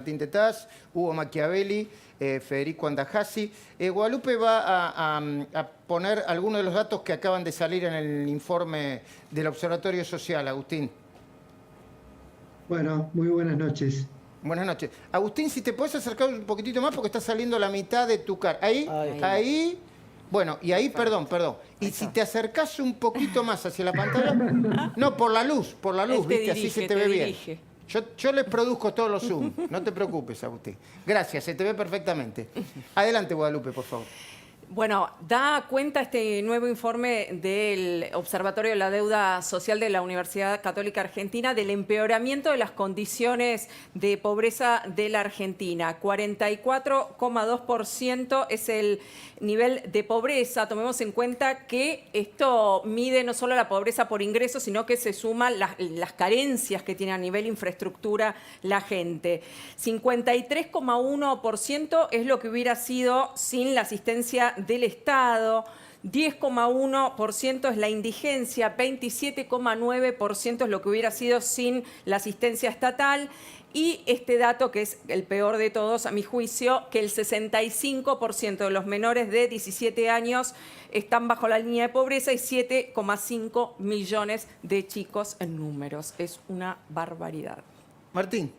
Martín Tetaz, Hugo Machiavelli, Federico Andajasi. Guadalupe va a poner algunos de los datos que acaban de salir en el informe del Observatorio Social. Agustín. Bueno, muy buenas noches. Buenas noches. Agustín, si te puedes acercar un poquitito más porque está saliendo la mitad de tu cara. Ahí. Bueno, y ahí, perdón. Y si te acercás un poquito más hacia la pantalla... No, por la luz, ¿viste? Así se te ve bien. Yo les produzco todos los Zoom, no te preocupes, Agustín. Gracias, se te ve perfectamente. Adelante, Guadalupe, por favor. Bueno, da cuenta este nuevo informe del Observatorio de la Deuda Social de la Universidad Católica Argentina del empeoramiento de las condiciones de pobreza de la Argentina. 44,2% es el nivel de pobreza. Tomemos en cuenta que esto mide no solo la pobreza por ingresos, sino que se suman las carencias que tiene a nivel infraestructura la gente. 53,1% es lo que hubiera sido sin la asistencia del Estado, 10,1% es la indigencia, 27,9% es lo que hubiera sido sin la asistencia estatal y este dato, que es el peor de todos a mi juicio, que el 65% de los menores de 17 años están bajo la línea de pobreza y 7,5 millones de chicos en números. Es una barbaridad. Martín.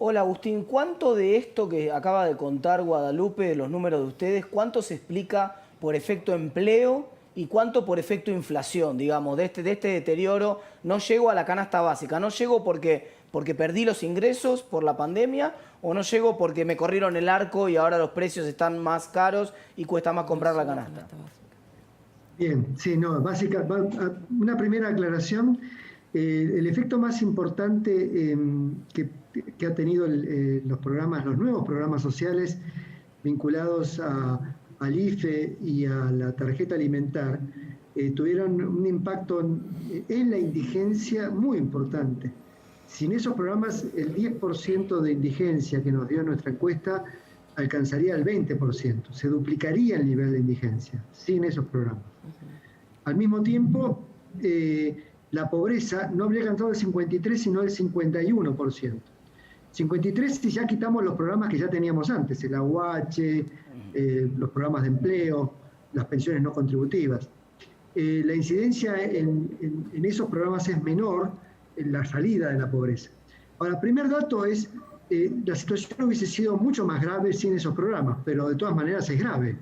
Hola Agustín, ¿cuánto de esto que acaba de contar Guadalupe, de los números de ustedes, cuánto se explica por efecto empleo y cuánto por efecto inflación, digamos, de este deterioro? No llego a la canasta básica, no llego porque perdí los ingresos por la pandemia o no llego porque me corrieron el arco y ahora los precios están más caros y cuesta más comprar la canasta. Bien, sí, no, una primera aclaración. El efecto más importante que ha tenido los nuevos programas sociales vinculados al IFE y a la tarjeta alimentar, tuvieron un impacto en la indigencia muy importante. Sin esos programas, el 10% de indigencia que nos dio nuestra encuesta alcanzaría el 20%. Se duplicaría el nivel de indigencia sin esos programas. Al mismo tiempo, la pobreza no habría alcanzado el 53, sino el 51%. 53 si ya quitamos los programas que ya teníamos antes, el AUH, los programas de empleo, las pensiones no contributivas. La incidencia en esos programas es menor en la salida de la pobreza. Ahora, el primer dato es, la situación hubiese sido mucho más grave sin esos programas, pero de todas maneras es grave.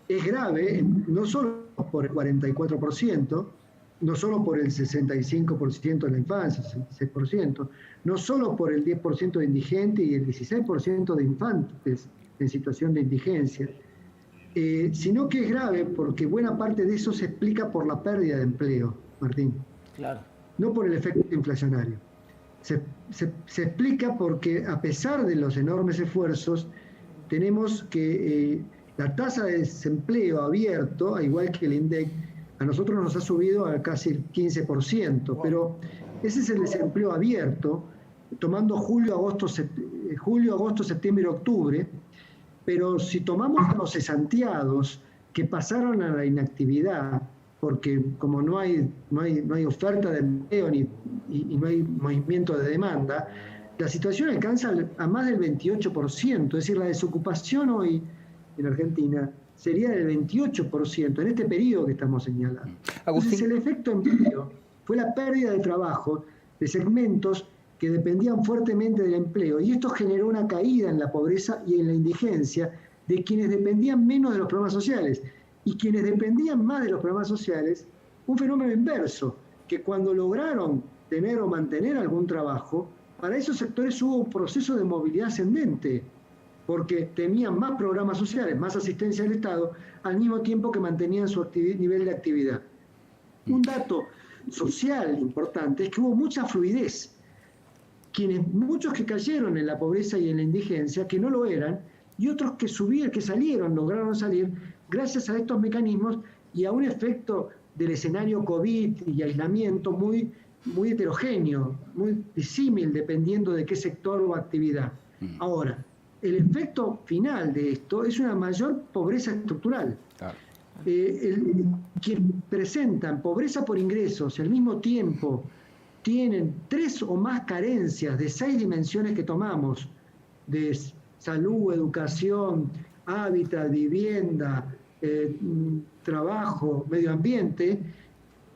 Es grave no solo por el 44%, no solo por el 65% de la infancia, 66%, no solo por el 10% de indigentes y el 16% de infantes en situación de indigencia, sino que es grave porque buena parte de eso se explica por la pérdida de empleo, Martín. Claro. No por el efecto inflacionario. Se explica porque a pesar de los enormes esfuerzos, tenemos que la tasa de desempleo abierto, al igual que el INDEC, a nosotros nos ha subido a casi el 15%, pero ese es el desempleo abierto, tomando julio, agosto, septiembre y octubre, pero si tomamos a los cesanteados que pasaron a la inactividad, porque como no hay oferta de empleo y no hay movimiento de demanda, la situación alcanza a más del 28%, es decir, la desocupación hoy en Argentina sería del 28% en este periodo que estamos señalando. Entonces, el efecto empleo fue la pérdida de trabajo de segmentos que dependían fuertemente del empleo, y esto generó una caída en la pobreza y en la indigencia de quienes dependían menos de los programas sociales, y quienes dependían más de los programas sociales, un fenómeno inverso, que cuando lograron tener o mantener algún trabajo, para esos sectores hubo un proceso de movilidad ascendente, porque tenían más programas sociales, más asistencia del Estado, al mismo tiempo que mantenían su nivel de actividad. Un dato social importante es que hubo mucha fluidez. Muchos que cayeron en la pobreza y en la indigencia, que no lo eran, y otros que lograron salir, gracias a estos mecanismos y a un efecto del escenario COVID y aislamiento muy heterogéneo, muy disímil, dependiendo de qué sector o actividad. Ahora, el efecto final de esto es una mayor pobreza estructural. Claro. Quienes presentan pobreza por ingresos y al mismo tiempo tienen 3 o más carencias de 6 dimensiones que tomamos, de salud, educación, hábitat, vivienda, trabajo, medio ambiente,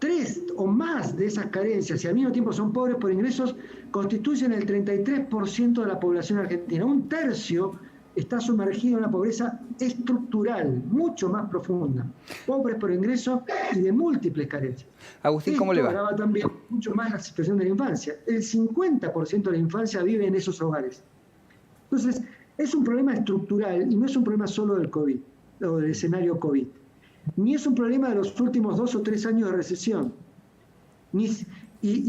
3 o más de esas carencias, y al mismo tiempo son pobres por ingresos, constituyen el 33% de la población argentina. Un tercio está sumergido en una pobreza estructural, mucho más profunda. Pobres por ingresos y de múltiples carencias. Agustín, ¿cómo le va? Agrava también mucho más la situación de la infancia. El 50% de la infancia vive en esos hogares. Entonces, es un problema estructural y no es un problema solo del COVID, o del escenario COVID. Ni es un problema de los últimos 2 o 3 años de recesión. Y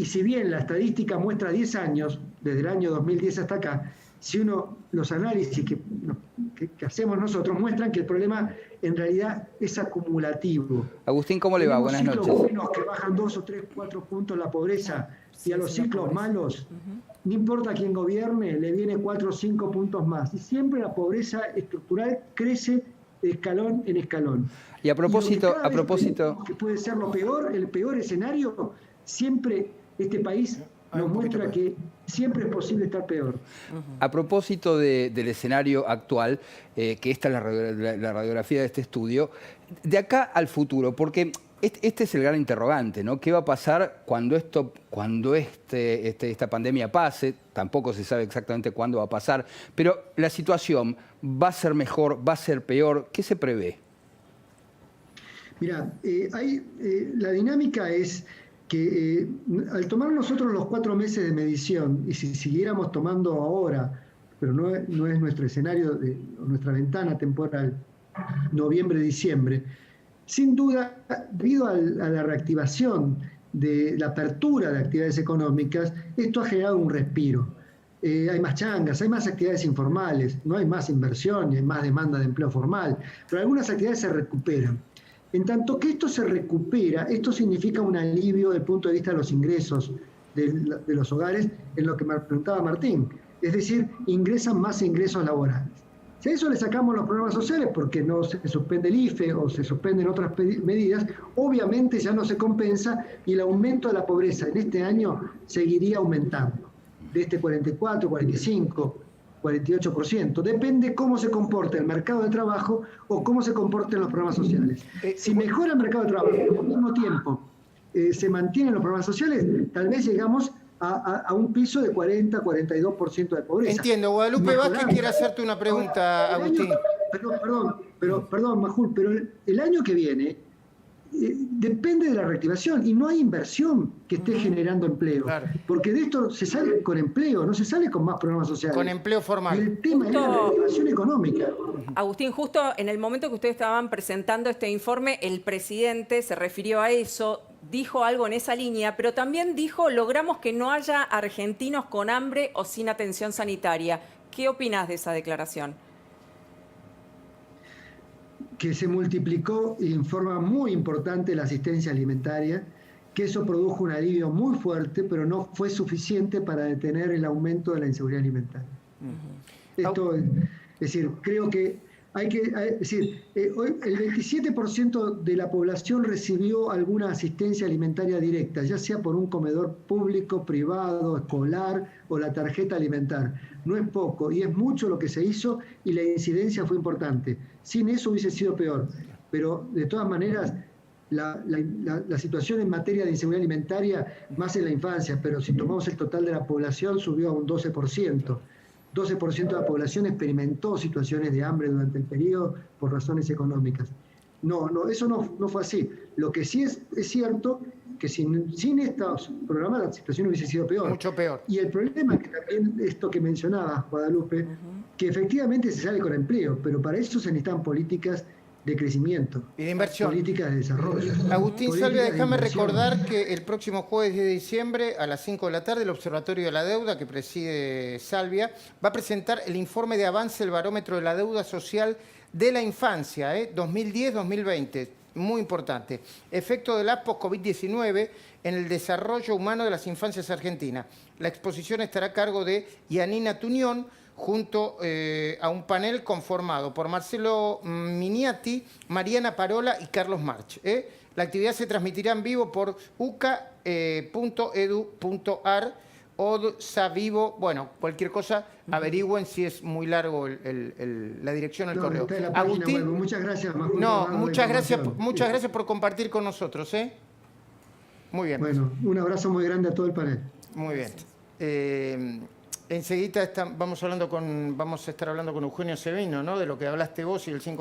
si bien la estadística muestra 10 años, desde el año 2010 hasta acá, si los análisis que hacemos nosotros muestran que el problema en realidad es acumulativo. Agustín, ¿cómo le va? Buenas noches. Ciclos buenos que bajan 2 o 3, 4 puntos la pobreza, y a los ciclos malos, no importa quién gobierne, le viene 4 o 5 puntos más. Y siempre la pobreza estructural crece de escalón en escalón. Y a propósito, que puede ser el peor escenario, siempre este país nos muestra que siempre es posible estar peor. A propósito del escenario actual, que esta es la radiografía de este estudio, de acá al futuro, porque este es el gran interrogante, ¿no? ¿Qué va a pasar cuando esta pandemia pase? Tampoco se sabe exactamente cuándo va a pasar, pero la situación va a ser mejor, va a ser peor. ¿Qué se prevé? Mira, la dinámica es que al tomar nosotros los 4 meses de medición, y si siguiéramos tomando ahora, pero no es nuestro escenario, nuestra ventana temporal, noviembre-diciembre, sin duda, debido a la reactivación de la apertura de actividades económicas, esto ha generado un respiro. Hay más changas, hay más actividades informales, no hay más inversión, ni hay más demanda de empleo formal, pero algunas actividades se recuperan. En tanto que esto se recupera, esto significa un alivio desde el punto de vista de los ingresos de los hogares, en lo que me preguntaba Martín. Es decir, ingresan más ingresos laborales. Si a eso le sacamos los programas sociales, porque no se suspende el IFE o se suspenden otras medidas, obviamente ya no se compensa y el aumento de la pobreza en este año seguiría aumentando, de este 44, 45, 48%. Depende cómo se comporte el mercado de trabajo o cómo se comporten los programas sociales. Si mejora el mercado de trabajo y al mismo tiempo se mantienen los programas sociales, tal vez llegamos a un piso de 40-42% de pobreza. Entiendo. Guadalupe Vázquez quiere hacerte una pregunta, Agustín. Perdón, Majul, pero el año que viene depende de la reactivación y no hay inversión que esté generando empleo. Claro. Porque de esto se sale con empleo, no se sale con más programas sociales. Con empleo formal. Y el tema es la reactivación económica. Agustín, justo en el momento que ustedes estaban presentando este informe, el presidente se refirió a eso, dijo algo en esa línea, pero también dijo, logramos que no haya argentinos con hambre o sin atención sanitaria. ¿Qué opinás de esa declaración? Que se multiplicó en forma muy importante la asistencia alimentaria, que eso produjo un alivio muy fuerte, pero no fue suficiente para detener el aumento de la inseguridad alimentaria. Esto, es decir, creo que hoy el 27% de la población recibió alguna asistencia alimentaria directa, ya sea por un comedor público, privado, escolar o la tarjeta alimentar. No es poco y es mucho lo que se hizo y la incidencia fue importante. Sin eso hubiese sido peor, pero de todas maneras la situación en materia de inseguridad alimentaria, más en la infancia, pero si tomamos el total de la población, subió a un 12%. 12% de la población experimentó situaciones de hambre durante el periodo por razones económicas. No, eso no fue así. Lo que sí es cierto que sin estos programas la situación hubiese sido peor. Mucho peor. Y el problema es que también esto que mencionabas, Guadalupe, que efectivamente se sale con empleo, pero para eso se necesitan políticas de crecimiento y de inversión, políticas de desarrollo. Agustín Salvia, déjame recordar que el próximo jueves 10 de diciembre a las 5 de la tarde el Observatorio de la Deuda, que preside Salvia, va a presentar el informe de avance del barómetro de la deuda social de la infancia, 2010-2020, muy importante. Efecto de la post-COVID-19 en el desarrollo humano de las infancias argentinas. La exposición estará a cargo de Yanina Tuñón, junto a un panel conformado por Marcelo Miniati, Mariana Parola y Carlos March. La actividad se transmitirá en vivo por uca.edu.ar Odsavivo. Bueno, cualquier cosa, averigüen si es muy largo la dirección del correo. Está en la página web. Muchas gracias, Majo. No, muchas gracias por compartir con nosotros, ¿eh? Muy bien. Bueno, un abrazo muy grande a todo el panel. Muy bien. Enseguida vamos a estar hablando con Eugenio Sevino, ¿no? De lo que hablaste vos y el 5%.